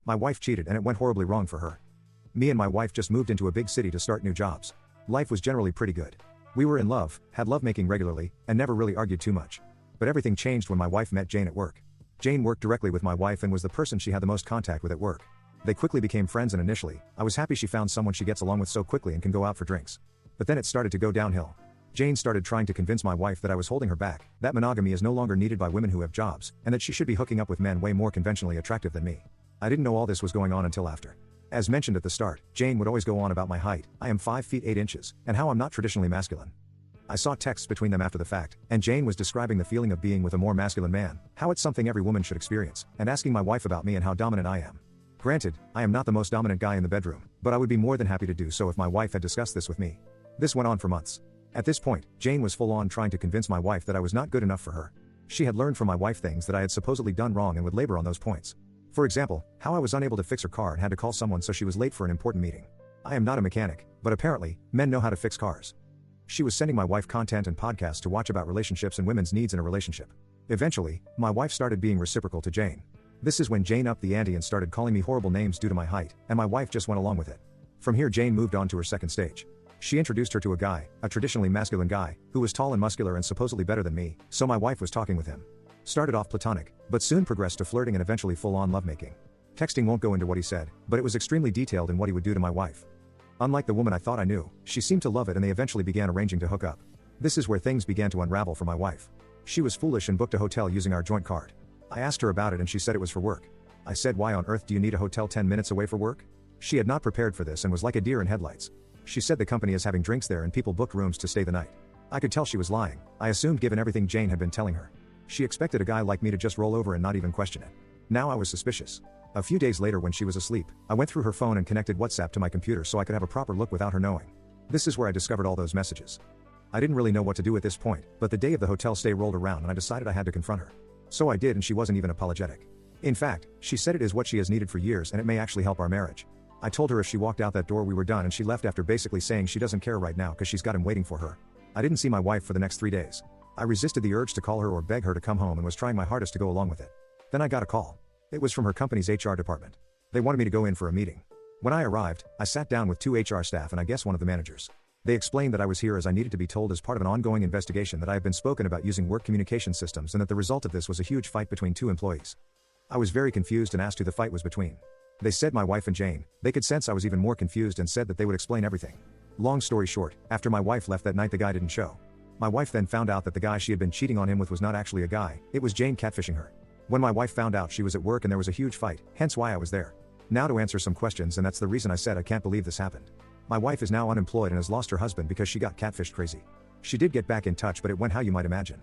My wife cheated and it went horribly wrong for her. Me and my wife just moved into a big city to start new jobs. Life was generally pretty good. We were in love, had lovemaking regularly, and never really argued too much. But everything changed when my wife met Jane at work. Jane worked directly with my wife and was the person she had the most contact with at work. They quickly became friends, and initially, I was happy she found someone she gets along with so quickly and can go out for drinks. But then it started to go downhill. Jane started trying to convince my wife that I was holding her back, that monogamy is no longer needed by women who have jobs, and that she should be hooking up with men way more conventionally attractive than me. I didn't know all this was going on until after. As mentioned at the start, Jane would always go on about my height, I am 5 feet 8 inches, and how I'm not traditionally masculine. I saw texts between them after the fact, and Jane was describing the feeling of being with a more masculine man, how it's something every woman should experience, and asking my wife about me and how dominant I am. Granted, I am not the most dominant guy in the bedroom, but I would be more than happy to do so if my wife had discussed this with me. This went on for months. At this point, Jane was full on trying to convince my wife that I was not good enough for her. She had learned from my wife things that I had supposedly done wrong and would labor on those points. For example, how I was unable to fix her car and had to call someone so she was late for an important meeting. I am not a mechanic, but apparently, men know how to fix cars. She was sending my wife content and podcasts to watch about relationships and women's needs in a relationship. Eventually, my wife started being reciprocal to Jane. This is when Jane upped the ante and started calling me horrible names due to my height, and my wife just went along with it. From here, Jane moved on to her second stage. She introduced her to a guy, a traditionally masculine guy, who was tall and muscular and supposedly better than me, so my wife was talking with him. Started off platonic, but soon progressed to flirting and eventually full-on lovemaking. Texting won't go into what he said, but it was extremely detailed in what he would do to my wife. Unlike the woman I thought I knew, she seemed to love it and they eventually began arranging to hook up. This is where things began to unravel for my wife. She was foolish and booked a hotel using our joint card. I asked her about it and she said it was for work. I said, why on earth do you need a hotel 10 minutes away for work? She had not prepared for this and was like a deer in headlights. She said the company is having drinks there and people booked rooms to stay the night. I could tell she was lying, I assumed given everything Jane had been telling her. She expected a guy like me to just roll over and not even question it. Now I was suspicious. A few days later when she was asleep, I went through her phone and connected WhatsApp to my computer so I could have a proper look without her knowing. This is where I discovered all those messages. I didn't really know what to do at this point, but the day of the hotel stay rolled around and I decided I had to confront her. So I did, and she wasn't even apologetic. In fact, she said it is what she has needed for years and it may actually help our marriage. I told her if she walked out that door we were done, and she left after basically saying she doesn't care right now because she's got him waiting for her. I didn't see my wife for the next 3 days. I resisted the urge to call her or beg her to come home and was trying my hardest to go along with it. Then I got a call. It was from her company's HR department. They wanted me to go in for a meeting. When I arrived, I sat down with 2 HR staff and I guess one of the managers. They explained that I was here as I needed to be told as part of an ongoing investigation that I have been spoken about using work communication systems and that the result of this was a huge fight between 2 employees. I was very confused and asked who the fight was between. They said my wife and Jane. They could sense I was even more confused and said that they would explain everything. Long story short, after my wife left that night the guy didn't show. My wife then found out that the guy she had been cheating on him with was not actually a guy, it was Jane catfishing her. When my wife found out, she was at work and there was a huge fight, hence why I was there. Now to answer some questions, and that's the reason I said I can't believe this happened. My wife is now unemployed and has lost her husband because she got catfished crazy. She did get back in touch, but it went how you might imagine.